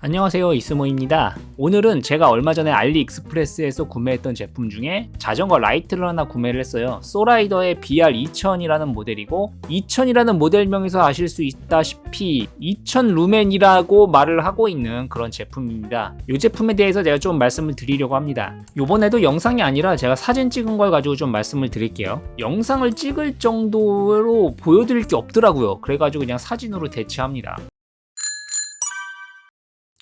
안녕하세요, 이스모입니다. 오늘은 제가 얼마 전에 알리익스프레스에서 구매했던 제품 중에 자전거 라이트를 하나 구매를 했어요. 소라이더의 BR2000이라는 모델이고 2000이라는 모델명에서 아실 수 있다시피 2000 루멘이라고 말을 하고 있는 그런 제품입니다. 이 제품에 대해서 제가 좀 말씀을 드리려고 합니다. 이번에도 영상이 아니라 제가 사진 찍은 걸 가지고 좀 말씀을 드릴게요. 영상을 찍을 정도로 보여드릴 게 없더라고요. 그래가지고 그냥 사진으로 대체합니다.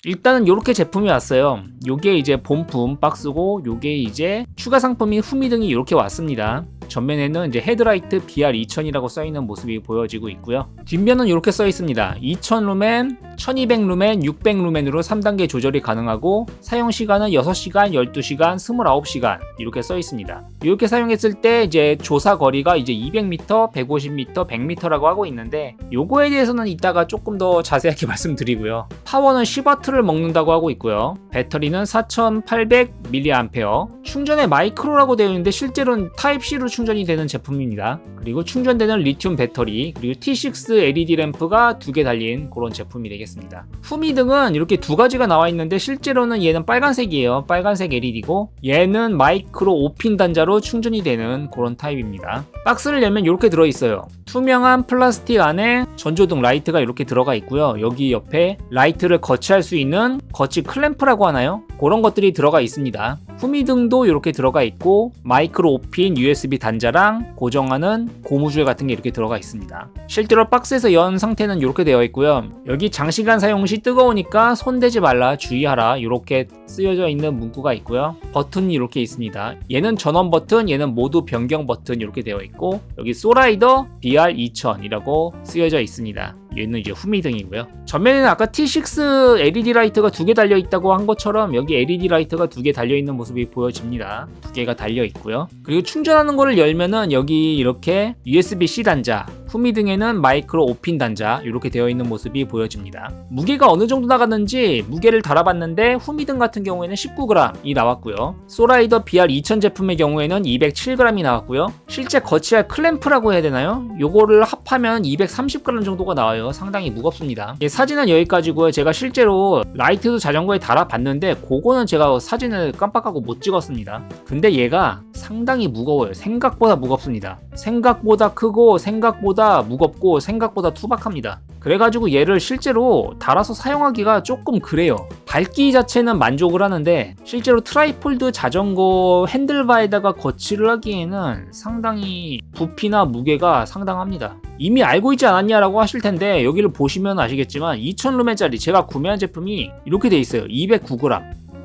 일단은 이렇게 제품이 왔어요. 요게 이제 본품 박스고 요게 이제 추가 상품인 후미등이 이렇게 왔습니다. 전면에는 이제 헤드라이트 BR2000이라고 써있는 모습이 보여지고 있고요. 뒷면은 이렇게 써있습니다. 2000 루멘, 1200 루멘, 600 루멘으로 3단계 조절이 가능하고 사용시간은 6시간, 12시간, 29시간 이렇게 써있습니다. 이렇게 사용했을 때 이제 조사 거리가 이제 200m, 150m, 100m라고 하고 있는데 요거에 대해서는 이따가 조금 더 자세하게 말씀드리고요. 파워는 10W를 먹는다고 하고 있고요. 배터리는 4800mAh, 충전에 마이크로라고 되어 있는데 실제로는 타입C로 충전이 되는 제품입니다. 그리고 충전되는 리튬 배터리, 그리고 T6 LED 램프가 2개 달린 그런 제품이 되겠습니다. 후미등은 이렇게 두 가지가 나와 있는데 실제로는 얘는 빨간색이에요. 빨간색 LED고 얘는 마이크로 5핀 단자로 충전이 되는 그런 타입입니다. 박스를 열면 이렇게 들어있어요. 투명한 플라스틱 안에 전조등 라이트가 이렇게 들어가 있고요. 여기 옆에 라이트를 거치할 수 있는 거치 클램프라고 하나요? 그런 것들이 들어가 있습니다. 후미등도 이렇게 들어가 있고 마이크로 5핀 USB 단자랑 고정하는 고무줄 같은 게 이렇게 들어가 있습니다. 실제로 박스에서 연 상태는 이렇게 되어 있고요. 여기 장시간 사용 시 뜨거우니까 손대지 말라 주의하라 이렇게 쓰여져 있는 문구가 있고요. 버튼이 이렇게 있습니다. 얘는 전원 버튼, 얘는 모두 변경 버튼 이렇게 되어 있고 여기 소라이더 BR2000이라고 쓰여져 있습니다. 얘는 이제 후미등이고요. 전면에는 아까 T6 LED 라이트가 2개 달려 있다고 한 것처럼 여기 LED 라이트가 2개 달려 있는 모습이 보여집니다. 2개가 달려 있고요. 그리고 충전하는 거를 열면은 여기 이렇게 USB-C 단자, 후미등에는 마이크로 5핀 단자 이렇게 되어 있는 모습이 보여집니다. 무게가 어느 정도 나갔는지 무게를 달아봤는데 후미등 같은 경우에는 19g이 나왔고요. 소라이더 BR2000 제품의 경우에는 207g이 나왔고요. 실제 거치할 클램프라고 해야 되나요? 요거를 합하면 230g 정도가 나와요. 상당히 무겁습니다. 사진은 여기까지고요. 제가 실제로 라이트도 자전거에 달아봤는데 그거는 제가 사진을 깜빡하고 못 찍었습니다. 근데 얘가 상당히 무거워요. 생각보다 무겁습니다. 생각보다 크고 생각보다 무겁고 생각보다 투박합니다. 그래가지고 얘를 실제로 달아서 사용하기가 조금 그래요. 밝기 자체는 만족을 하는데 실제로 트라이폴드 자전거 핸들바에다가 거치를 하기에는 상당히 부피나 무게가 상당합니다. 이미 알고 있지 않았냐라고 하실 텐데 여기를 보시면 아시겠지만 2000 루멘짜리 제가 구매한 제품이 이렇게 돼 있어요. 209g.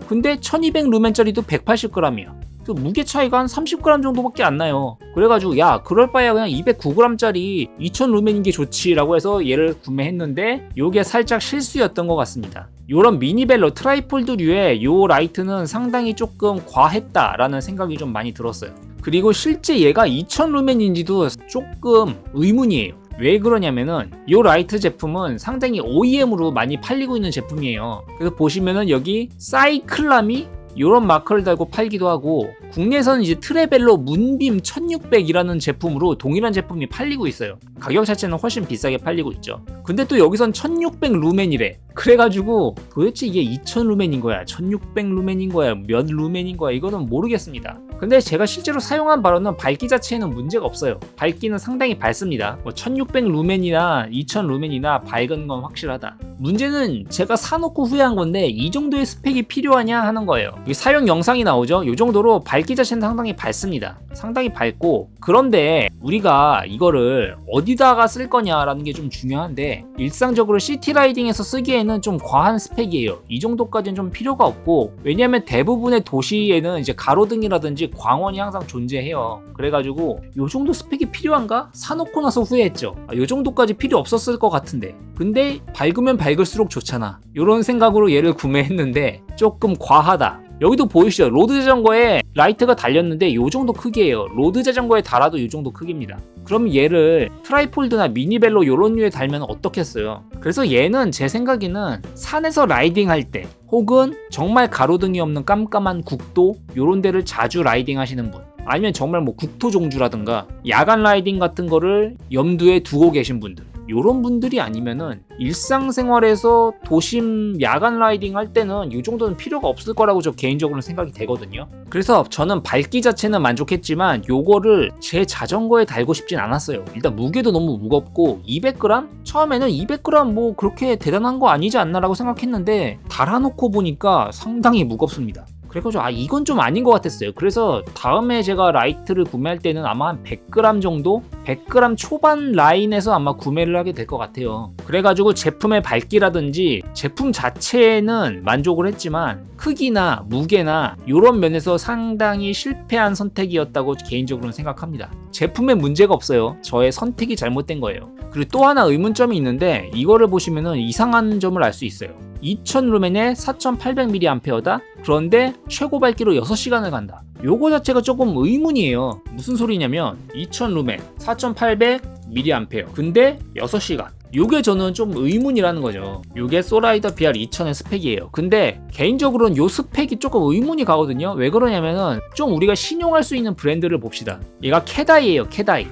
근데 1200 루멘짜리도 180g이야. 그 무게 차이가 한 30g 정도밖에 안 나요. 그래가지고 야 그럴 바에야 그냥 209g짜리 2000 루멘인 게 좋지 라고 해서 얘를 구매했는데 요게 살짝 실수였던 것 같습니다. 요런 미니벨로 트라이폴드류의 요 라이트는 상당히 조금 과했다 라는 생각이 좀 많이 들었어요. 그리고 실제 얘가 2000 루멘인지도 조금 의문이에요. 왜 그러냐면은 이 라이트 제품은 상당히 OEM으로 많이 팔리고 있는 제품이에요. 그래서 보시면은 여기 사이클람이 이런 마커를 달고 팔기도 하고 국내에서는 이제 트레벨로 문빔 1600이라는 제품으로 동일한 제품이 팔리고 있어요. 가격 자체는 훨씬 비싸게 팔리고 있죠. 근데 또 여기선 1600 루멘이래. 그래가지고 도대체 이게 2000 루멘인 거야, 1600 루멘인 거야, 몇 루멘인 거야, 이거는 모르겠습니다. 근데 제가 실제로 사용한 바로는 밝기 자체에는 문제가 없어요. 밝기는 상당히 밝습니다. 1600 루멘이나 2000 루멘이나 밝은 건 확실하다. 문제는 제가 사놓고 후회한 건데 이 정도의 스펙이 필요하냐 하는 거예요. 사용 영상이 나오죠. 이 정도로 밝기 자체는 상당히 밝습니다. 상당히 밝고, 그런데 우리가 이거를 어디다가 쓸 거냐라는 게 좀 중요한데 일상적으로 시티라이딩에서 쓰기에는 좀 과한 스펙이에요. 이 정도까지는 좀 필요가 없고, 왜냐하면 대부분의 도시에는 이제 가로등이라든지 광원이 항상 존재해요. 그래가지고 이 정도 스펙이 필요한가? 사놓고 나서 후회했죠. 이 정도까지 필요 없었을 것 같은데, 근데 밝으면 밝을수록 좋잖아. 이런 생각으로 얘를 구매했는데 조금 과하다. 여기도 보이시죠? 로드 자전거에 라이트가 달렸는데 요 정도 크기예요. 로드 자전거에 달아도 요 정도 크기입니다. 그럼 얘를 트라이폴드나 미니벨로 요런 류에 달면 어떻겠어요? 그래서 얘는 제 생각에는 산에서 라이딩 할 때 혹은 정말 가로등이 없는 깜깜한 국도 요런 데를 자주 라이딩 하시는 분, 아니면 정말 뭐 국토종주라든가 야간 라이딩 같은 거를 염두에 두고 계신 분들, 요런 분들이 아니면은 일상생활에서 도심 야간 라이딩 할 때는 이 정도는 필요가 없을 거라고 저 개인적으로는 생각이 되거든요. 그래서 저는 밝기 자체는 만족했지만 요거를 제 자전거에 달고 싶진 않았어요. 일단 무게도 너무 무겁고 200g? 처음에는 200g 뭐 그렇게 대단한 거 아니지 않나라고 생각했는데 달아놓고 보니까 상당히 무겁습니다. 그래가지고 이건 좀 아닌 것 같았어요. 그래서 다음에 제가 라이트를 구매할 때는 아마 한 100g 정도? 100g 초반 라인에서 아마 구매를 하게 될 것 같아요. 그래가지고 제품의 밝기라든지 제품 자체는 만족을 했지만 크기나 무게나 이런 면에서 상당히 실패한 선택이었다고 개인적으로는 생각합니다. 제품에 문제가 없어요. 저의 선택이 잘못된 거예요. 그리고 또 하나 의문점이 있는데 이거를 보시면은 이상한 점을 알 수 있어요. 2000루멘에 4800mAh다? 그런데 최고 밝기로 6시간을 간다. 요거 자체가 조금 의문이에요. 무슨 소리냐면 2000루멘 4800mAh 근데 6시간. 요게 저는 좀 의문이라는 거죠. 요게 소라이더 BR 2000의 스펙이에요. 근데 개인적으로는 요 스펙이 조금 의문이 가거든요. 왜 그러냐면은 좀 우리가 신용할 수 있는 브랜드를 봅시다. 얘가 캐다이예요. 캐다이.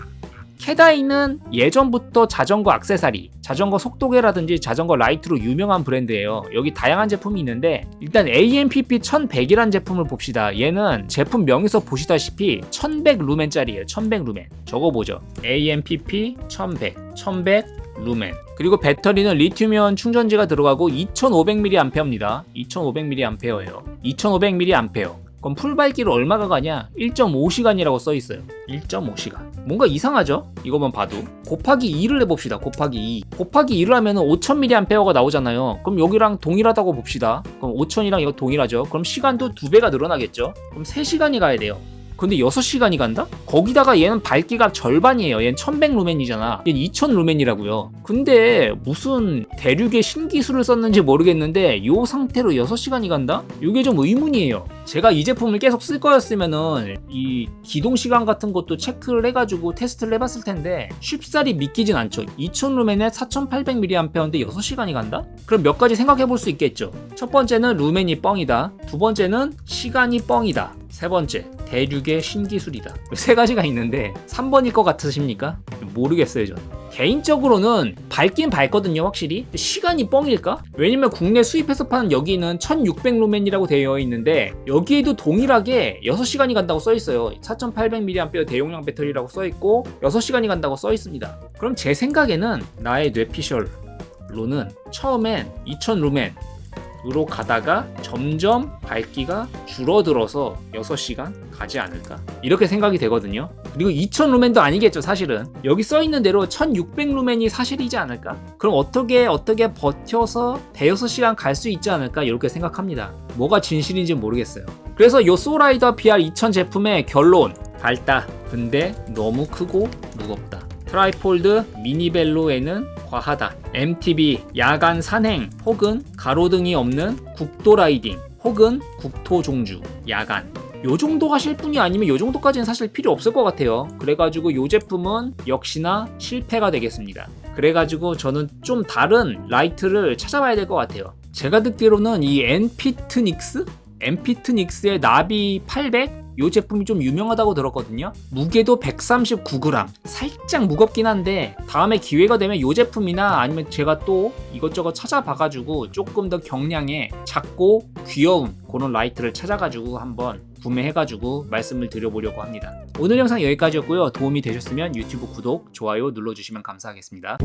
캐다이는 예전부터 자전거 액세서리, 자전거 속도계라든지 자전거 라이트로 유명한 브랜드예요. 여기 다양한 제품이 있는데 일단 AMPP 1100이라는 제품을 봅시다. 얘는 제품 명에서 보시다시피 1100루멘짜리예요. 1100루멘. 적어보죠. AMPP 1100 루멘. 그리고 배터리는 리튬이온 충전지가 들어가고 2500mAh입니다. 2500mAh예요. 2500mAh. 그럼 풀밝기로 얼마가 가냐? 1.5시간이라고 써있어요. 1.5시간. 뭔가 이상하죠? 이거만 봐도. 곱하기 2를 해봅시다. 곱하기 2. 곱하기 2를 하면 5000mAh가 나오잖아요. 그럼 여기랑 동일하다고 봅시다. 그럼 5000이랑 이거 동일하죠. 그럼 시간도 2배가 늘어나겠죠? 그럼 3시간이 가야 돼요. 근데 6시간이 간다? 거기다가 얘는 밝기가 절반이에요. 얘는 1100루멘이잖아. 얘는 2000루멘이라고요. 근데 무슨 대륙의 신기술을 썼는지 모르겠는데 이 상태로 6시간이 간다? 이게 좀 의문이에요. 제가 이 제품을 계속 쓸 거였으면은 이 기동시간 같은 것도 체크를 해가지고 테스트를 해봤을 텐데 쉽사리 믿기진 않죠. 2000루멘에 4800mAh인데 6시간이 간다? 그럼 몇 가지 생각해볼 수 있겠죠. 첫 번째는 루멘이 뻥이다. 두 번째는 시간이 뻥이다. 세 번째, 대륙의 신기술이다. 세 가지가 있는데 3번일 것 같으십니까? 모르겠어요, 저는. 개인적으로는 밝긴 밝거든요, 확실히. 시간이 뻥일까? 왜냐면 국내 수입해서 파는 여기는 1600루멘이라고 되어 있는데 여기에도 동일하게 6시간이 간다고 써 있어요. 4800mAh 대용량 배터리라고 써 있고 6시간이 간다고 써 있습니다. 그럼 제 생각에는 나의 뇌피셜로는 처음엔 2000루멘 으로 가다가 점점 밝기가 줄어들어서 6시간 가지 않을까? 이렇게 생각이 되거든요. 그리고 2000루멘도 아니겠죠, 사실은. 여기 써있는 대로 1600루멘이 사실이지 않을까? 그럼 어떻게 버텨서 대여섯 시간 갈 수 있지 않을까? 이렇게 생각합니다. 뭐가 진실인지 모르겠어요. 그래서 요 소라이더 BR 2000 제품의 결론. 밝다. 근데 너무 크고 무겁다. 트라이폴드 미니벨로에는 과하다. MTB 야간 산행 혹은 가로등이 없는 국도 라이딩 혹은 국토 종주 야간 요 정도 하실 분이 아니면 요 정도까지는 사실 필요 없을 것 같아요. 그래가지고 요 제품은 역시나 실패가 되겠습니다. 그래가지고 저는 좀 다른 라이트를 찾아봐야 될 것 같아요. 제가 듣기로는 이 엔피트닉스의 나비 800 이 제품이 좀 유명하다고 들었거든요. 무게도 139g. 살짝 무겁긴 한데 다음에 기회가 되면 이 제품이나 아니면 제가 또 이것저것 찾아봐가지고 조금 더 경량의 작고 귀여운 그런 라이트를 찾아가지고 한번 구매해가지고 말씀을 드려보려고 합니다. 오늘 영상 여기까지였고요. 도움이 되셨으면 유튜브 구독, 좋아요 눌러주시면 감사하겠습니다.